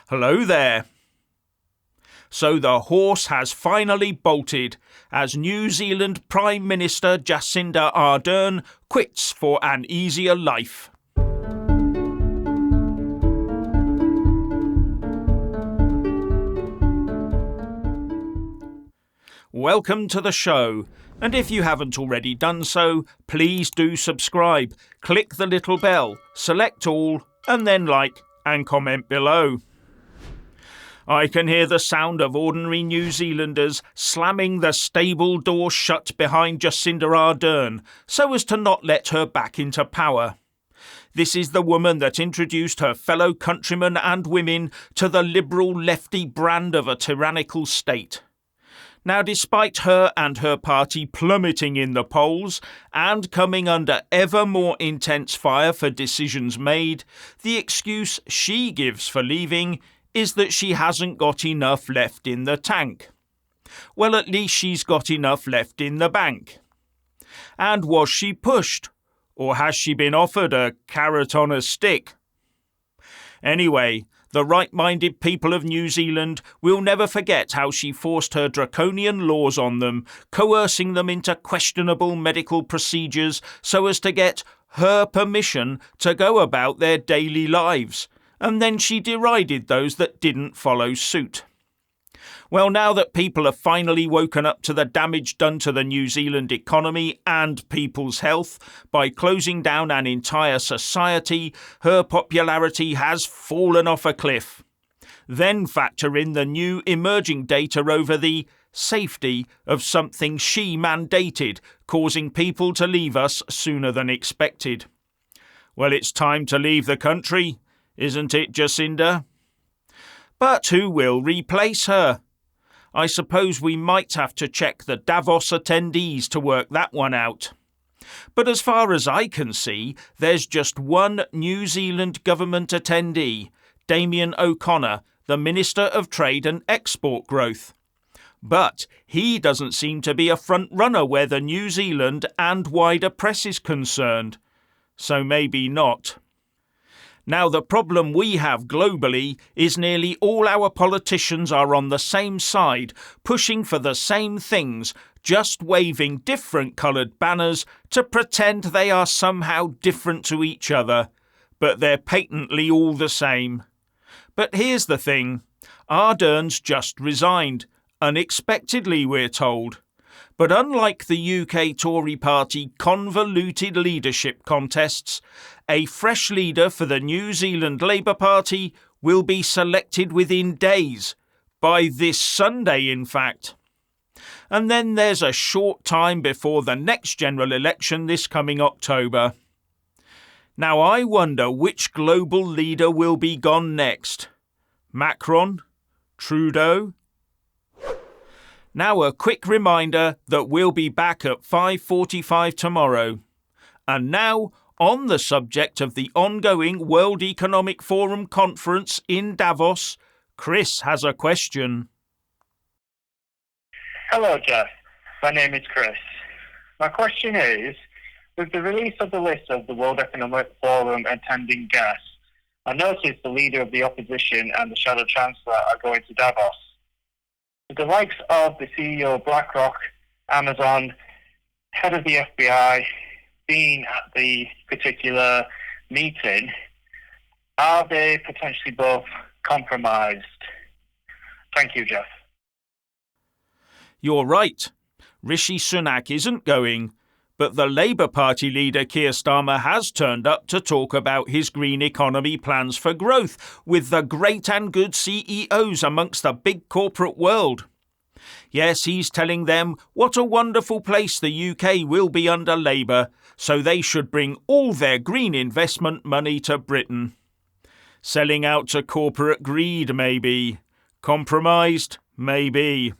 Hello there. So the horse has finally bolted as New Zealand Prime Minister Jacinda Ardern quits for an easier life. Welcome to the show, and if you haven't already done so, please do subscribe, click the little bell, select all, and then like and comment below. I can hear the sound of ordinary New Zealanders slamming the stable door shut behind Jacinda Ardern so as to not let her back into power. This is the woman that introduced her fellow countrymen and women to the liberal lefty brand of a tyrannical state. Now, despite her and her party plummeting in the polls and coming under ever more intense fire for decisions made, the excuse she gives for leaving is that she hasn't got enough left in the tank. Well, at least she's got enough left in the bank. And was she pushed? Or has she been offered a carrot on a stick? Anyway, the right-minded people of New Zealand will never forget how she forced her draconian laws on them, coercing them into questionable medical procedures so as to get her permission to go about their daily lives. And then she derided those that didn't follow suit. Well, now that people have finally woken up to the damage done to the New Zealand economy and people's health by closing down an entire society, her popularity has fallen off a cliff. Then factor in the new emerging data over the safety of something she mandated, causing people to leave us sooner than expected. Well, it's time to leave the country, isn't it, Jacinda? But who will replace her? I suppose we might have to check the Davos attendees to work that one out. But as far as I can see, there's just one New Zealand government attendee, Damien O'Connor, the Minister of Trade and Export Growth. But he doesn't seem to be a front-runner where the New Zealand and wider press is concerned. So maybe not. Now, the problem we have globally is nearly all our politicians are on the same side, pushing for the same things, just waving different coloured banners to pretend they are somehow different to each other, but they're patently all the same. But here's the thing, Ardern's just resigned, unexpectedly we're told. But unlike the UK Tory party convoluted leadership contests, a fresh leader for the New Zealand Labour Party will be selected within days, by this Sunday in fact. And then there's a short time before the next general election this coming October. Now I wonder which global leader will be gone next. Macron? Trudeau? Now a quick reminder that we'll be back at 5:45 tomorrow. And now, on the subject of the ongoing World Economic Forum conference in Davos, Chris has a question. Hello, Jeff. My name is Chris. My question is, with the release of the list of the World Economic Forum attending guests, I noticed the leader of the opposition and the Shadow Chancellor are going to Davos. With the likes of the CEO of BlackRock, Amazon, head of the FBI being at the particular meeting, are they potentially both compromised? Thank you, Jeff. You're right. Rishi Sunak isn't going, but the Labour Party leader Keir Starmer has turned up to talk about his green economy plans for growth with the great and good CEOs amongst the big corporate world. Yes, he's telling them what a wonderful place the UK will be under Labour, so they should bring all their green investment money to Britain. Selling out to corporate greed, maybe. Compromised? Maybe.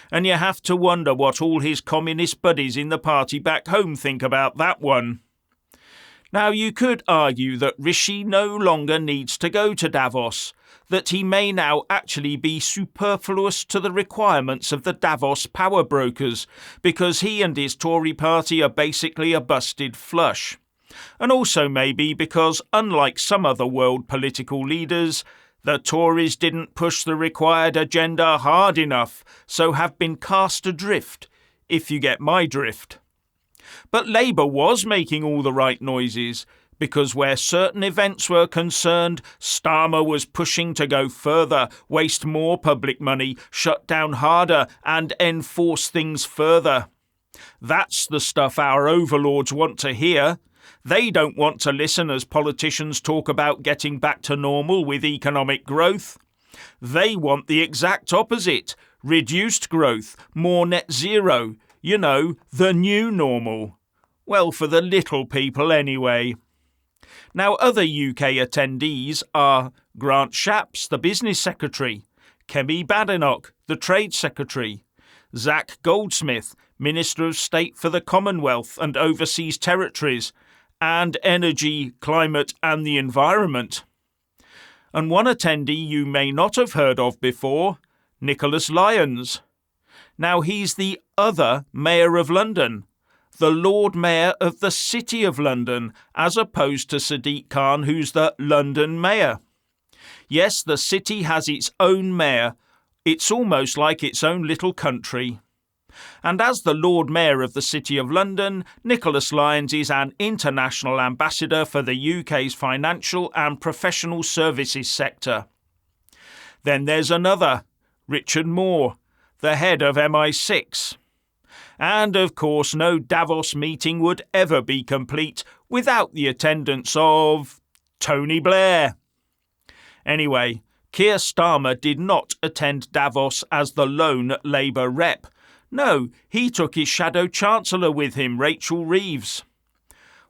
And you have to wonder what all his communist buddies in the party back home think about that one. Now, you could argue that Rishi no longer needs to go to Davos, that he may now actually be superfluous to the requirements of the Davos power brokers, because he and his Tory party are basically a busted flush. And also maybe because, unlike some other world political leaders, The Tories didn't push the required agenda hard enough, so have been cast adrift, if you get my drift. But Labour was making all the right noises, because where certain events were concerned, Starmer was pushing to go further, waste more public money, shut down harder, and enforce things further. That's the stuff our overlords want to hear. They don't want to listen as politicians talk about getting back to normal with economic growth. They want the exact opposite: reduced growth, more net zero, you know, the new normal. Well, for the little people anyway. Now, other UK attendees are Grant Shapps, the Business Secretary, Kemi Badenoch, the Trade Secretary, Zach Goldsmith, Minister of State for the Commonwealth and Overseas Territories, and Energy, Climate and the Environment. And one attendee you may not have heard of before, Nicholas Lyons. Now, he's the other Mayor of London, the Lord Mayor of the City of London, as opposed to Sadiq Khan, who's the London Mayor. Yes, the city has its own mayor. It's almost like its own little country. And as the Lord Mayor of the City of London, Nicholas Lyons is an international ambassador for the UK's financial and professional services sector. Then there's another, Richard Moore, the head of MI6. And of course, no Davos meeting would ever be complete without the attendance of Tony Blair. Anyway, Keir Starmer did not attend Davos as the lone Labour rep. No, he took his shadow chancellor with him, Rachel Reeves.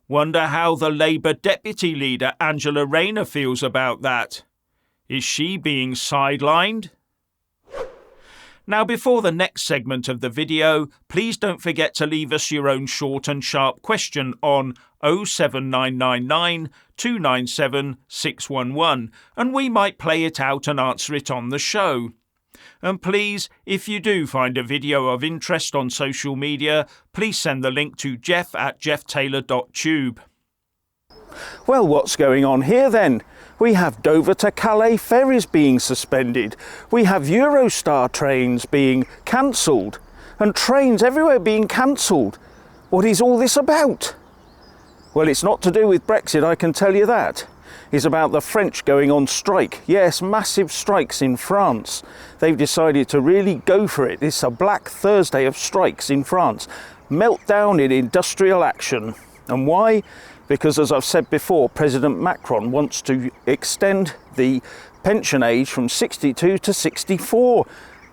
Wonder how the Labour deputy leader, Angela Rayner, feels about that. Is she being sidelined? Now, before the next segment of the video, please don't forget to leave us your own short and sharp question on 07999 297 611, and we might play it out and answer it on the show. And please, if you do find a video of interest on social media, please send the link to jeff@jefftaylor.tube. Well, what's going on here then? We have Dover to Calais ferries being suspended. We have Eurostar trains being cancelled. And trains everywhere being cancelled. What is all this about? Well, it's not to do with Brexit, I can tell you that. It's about the French going on strike. Yes, massive strikes in France. They've decided to really go for it. It's a Black Thursday of strikes in France. Meltdown in industrial action. And why? Because, as I've said before, President Macron wants to extend the pension age from 62 to 64.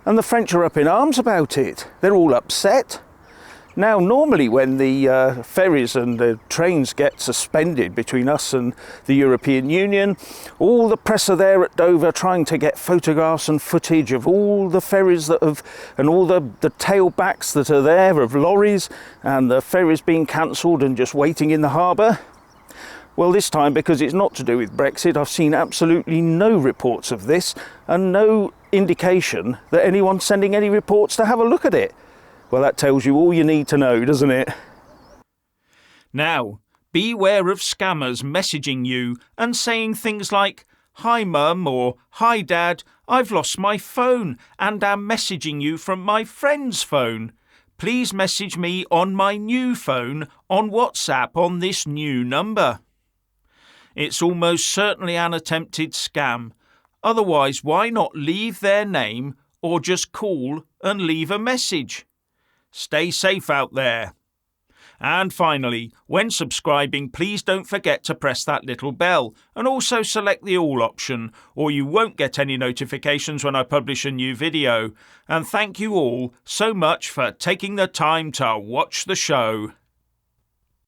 And the French are up in arms about it. They're all upset. Now, normally when the ferries and the trains get suspended between us and the European Union, all the press are there at Dover trying to get photographs and footage of all the ferries that have, and all the tailbacks that are there of lorries, and the ferries being cancelled and just waiting in the harbour. Well, this time, because it's not to do with Brexit, I've seen absolutely no reports of this and no indication that anyone's sending any reports to have a look at it. Well, that tells you all you need to know, doesn't it? Now, beware of scammers messaging you and saying things like, "Hi Mum," or "Hi Dad, I've lost my phone and am messaging you from my friend's phone. Please message me on my new phone on WhatsApp on this new number." It's almost certainly an attempted scam. Otherwise, why not leave their name or just call and leave a message? Stay safe out there. And finally, when subscribing, please don't forget to press that little bell and also select the all option, or you won't get any notifications when I publish a new video. And thank you all so much for taking the time to watch the show.